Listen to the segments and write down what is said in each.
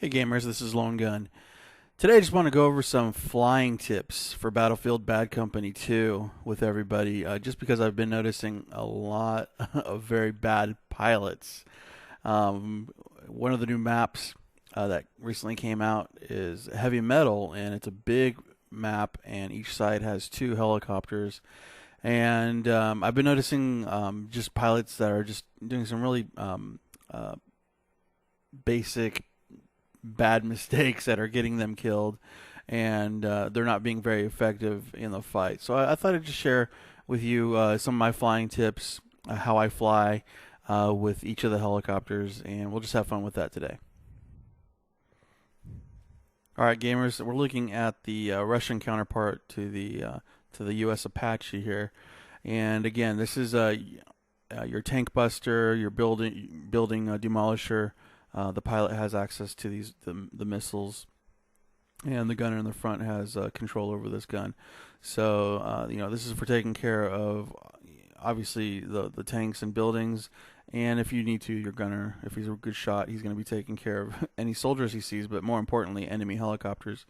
Hey gamers, this is Lonegun. Today I just want to go over some flying tips for Battlefield Bad Company 2 with everybody, just because I've been noticing a lot of very bad pilots. One of the new maps that recently came out is Heavy Metal, and it's a big map, and each side has two helicopters. And I've been noticing just pilots that are just doing some really basic bad mistakes that are getting them killed, and they're not being very effective in the fight. So I thought I'd just share with you some of my flying tips, how I fly with each of the helicopters, and we'll just have fun with that today. All right, gamers, we're looking at the Russian counterpart to the U.S. Apache here, and again, this is your tank buster, your building demolisher. The pilot has access to the missiles, and the gunner in the front has control over this gun. So this is for taking care of obviously the tanks and buildings, and if you need to, your gunner, if he's a good shot, he's going to be taking care of any soldiers he sees, but more importantly, enemy helicopters.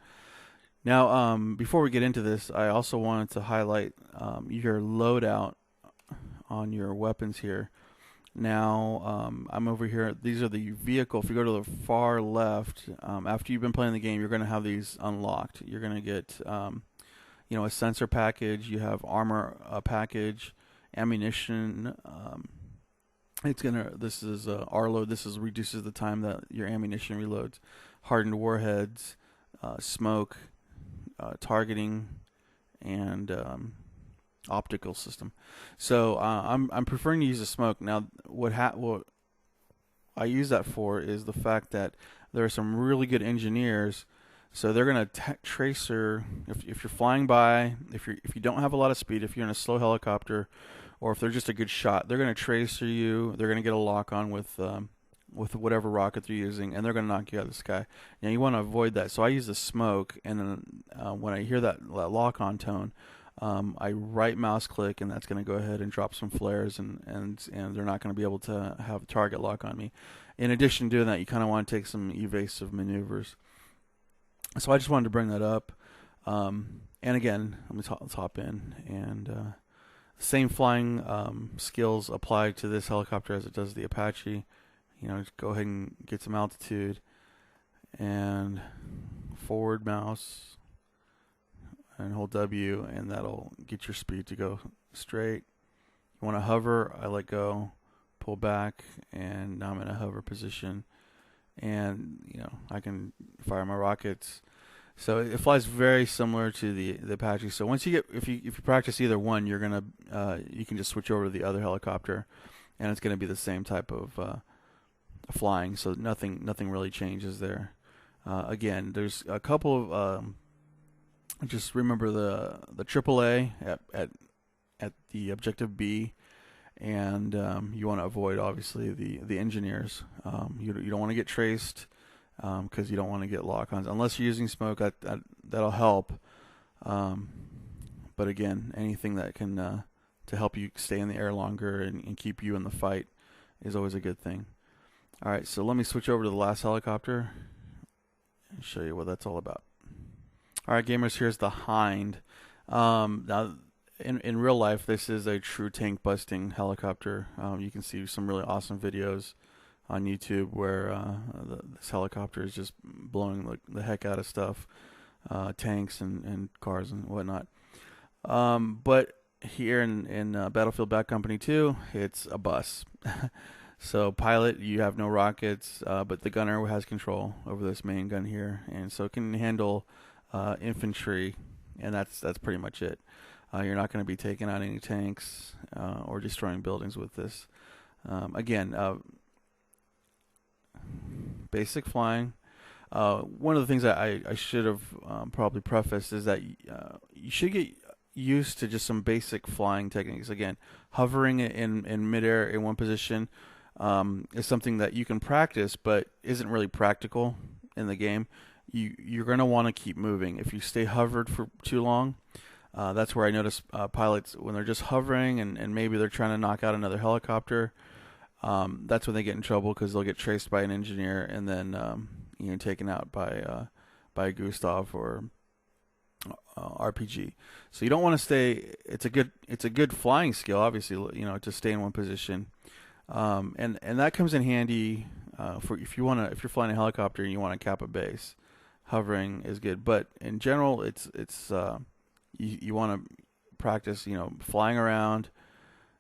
Now, before we get into this, I also wanted to highlight your loadout on your weapons here. Now, I'm over here. These are the vehicle. If you go to the far left, after you've been playing the game, you're going to have these unlocked. You're going to get, a sensor package. You have armor package, ammunition. This is R-load. This reduces the time that your ammunition reloads. Hardened warheads, smoke, targeting, and optical system. So I'm preferring to use the smoke. Now what I use that for is the fact that there are some really good engineers, so they're going to tracer if you're flying by, if you don't have a lot of speed, if you're in a slow helicopter, or if they're just a good shot, they're going to tracer you. They're going to get a lock on with whatever rocket they're using, and they're going to knock you out of the sky. Now you want to avoid that, so I use the smoke, and then when I hear that lock on tone, I right mouse click, and that's going to go ahead and drop some flares, and they're not going to be able to have target lock on me. In addition to doing that, you kind of want to take some evasive maneuvers. So I just wanted to bring that up. And again, let's hop in. And same flying skills apply to this helicopter as it does the Apache. Just go ahead and get some altitude, and forward mouse, and hold W, and that'll get your speed to go straight. You want to hover, I let go, pull back, and now I'm in a hover position, and I can fire my rockets. So it flies very similar to the Apache. So once if you practice either one, you can just switch over to the other helicopter, and it's going to be the same type of flying. So nothing really changes there. Again, there's a couple of just remember the AAA at the objective B, and you want to avoid obviously the engineers. You don't want to get traced, because you don't want to get lock-ons unless you're using smoke. That'll help. But again, anything that can to help you stay in the air longer and keep you in the fight is always a good thing. All right, so let me switch over to the last helicopter and show you what that's all about. All right, gamers, here's the Hind. Now, in real life, this is a true tank busting helicopter. You can see some really awesome videos on YouTube where this helicopter is just blowing the heck out of stuff, tanks and cars and whatnot. But here in Battlefield Bad Company 2, it's a bus. So pilot, you have no rockets, but the gunner has control over this main gun here, and so it can handle infantry, and that's pretty much it. You're not going to be taking out any tanks or destroying buildings with this. Again, basic flying. One of the things that I should have probably prefaced is that you should get used to just some basic flying techniques. Again, hovering in midair in one position is something that you can practice, but isn't really practical in the game. You're going to want to keep moving. If you stay hovered for too long, that's where I notice pilots, when they're just hovering and maybe they're trying to knock out another helicopter, that's when they get in trouble, because they'll get traced by an engineer, and then taken out by Gustav or RPG. So you don't want to stay. It's a good flying skill, obviously. To stay in one position, and that comes in handy for if you're flying a helicopter and you want to cap a base. Hovering is good, but in general, it's you want to practice, flying around,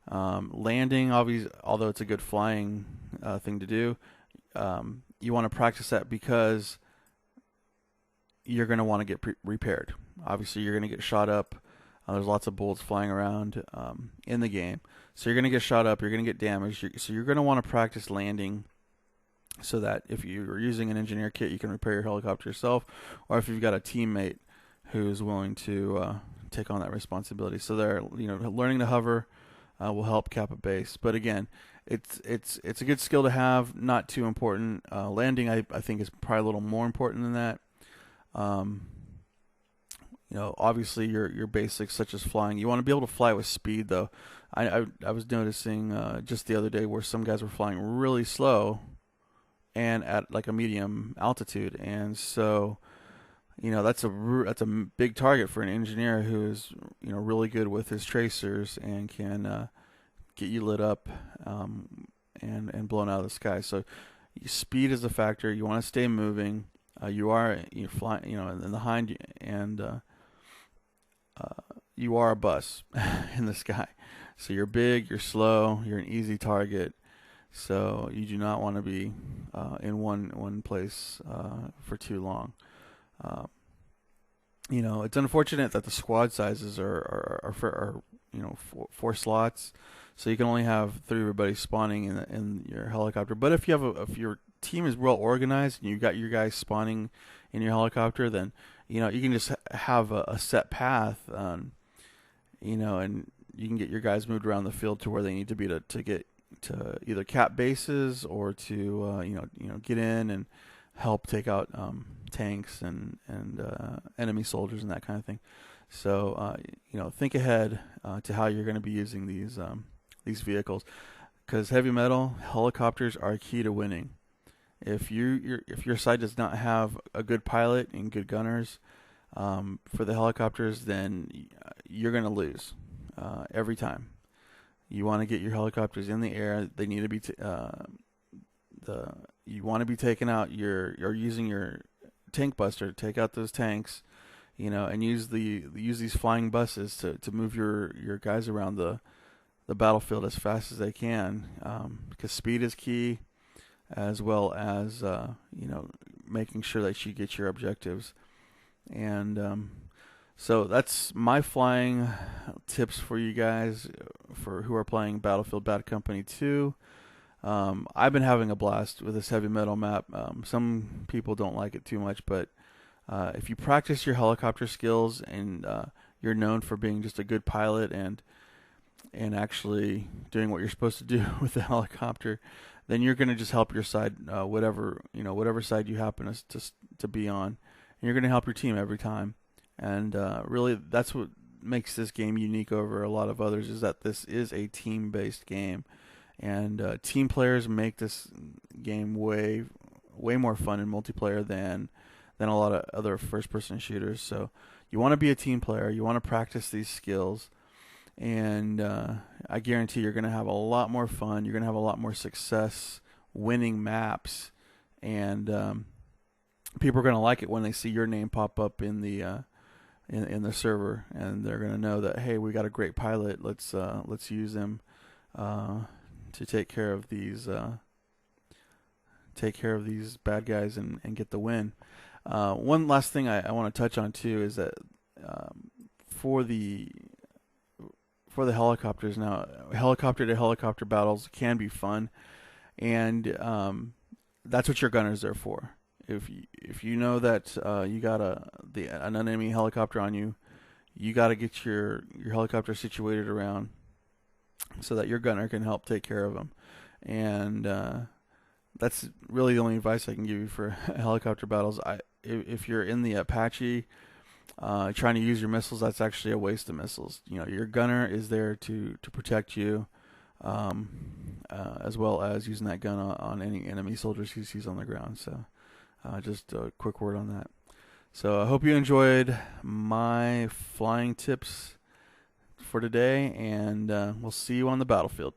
landing. Obviously, although it's a good flying thing to do, you want to practice that because you're going to want to get repaired. Obviously, you're going to get shot up. There's lots of bullets flying around in the game. So you're going to get shot up. You're going to get damaged. So you're going to want to practice landing so that if you're using an engineer kit, you can repair your helicopter yourself. Or if you've got a teammate who's willing to take on that responsibility. So learning to hover will help cap a base. But again, it's a good skill to have, not too important. Landing, I think, is probably a little more important than that. Obviously your basics such as flying. You want to be able to fly with speed, though. I was noticing just the other day where some guys were flying really slow and at like a medium altitude, and so that's a big target for an engineer who is really good with his tracers and can get you lit up and blown out of the sky. So speed is a factor. You want to stay moving. You're flying, in the hind, and you are a bus in the sky. So you're big, you're slow, you're an easy target. So you do not want to be in one place for too long. It's unfortunate that the squad sizes are four slots, so you can only have 3 everybody spawning in your helicopter. But if your team is well organized and you got your guys spawning in your helicopter, then you can just have a set path, and you can get your guys moved around the field to where they need to be to get to either cap bases or to get in and help take out tanks and enemy soldiers and that kind of thing. So think ahead to how you're going to be using these vehicles, because heavy metal helicopters are key to winning. If your side does not have a good pilot and good gunners for the helicopters, then you're going to lose every time. You want to get your helicopters in the air. They need to be you want to be taking out you're using your tank buster to take out those tanks, and use these flying buses to move your guys around the battlefield as fast as they can, because speed is key, as well as making sure that you get your objectives. And so that's my flying tips for you guys for who are playing Battlefield Bad Company 2. I've been having a blast with this heavy metal map. Some people don't like it too much, but if you practice your helicopter skills and you're known for being just a good pilot and actually doing what you're supposed to do with the helicopter, then you're going to just help your side, whatever side you happen to be on, and you're going to help your team every time. And really, that's what makes this game unique over a lot of others, is that this is a team-based game. And team players make this game way more fun in multiplayer than a lot of other first-person shooters. So you want to be a team player. You want to practice these skills. And I guarantee you're going to have a lot more fun. You're going to have a lot more success winning maps. And people are going to like it when they see your name pop up in the server. And they're going to know that, hey, we got a great pilot. Let's use him to take care of these bad guys and get the win. One last thing I want to touch on too is that for the helicopters now, helicopter to helicopter battles can be fun, and that's what your gunners are for. If you know that you got an enemy helicopter on you, you got to get your helicopter situated around so that your gunner can help take care of them. And that's really the only advice I can give you for helicopter battles. If you're in the Apache trying to use your missiles, that's actually a waste of missiles. Your gunner is there to protect you, as well as using that gun on any enemy soldiers he sees on the ground. So Just a quick word on that. So I hope you enjoyed my flying tips for today, and we'll see you on the battlefield.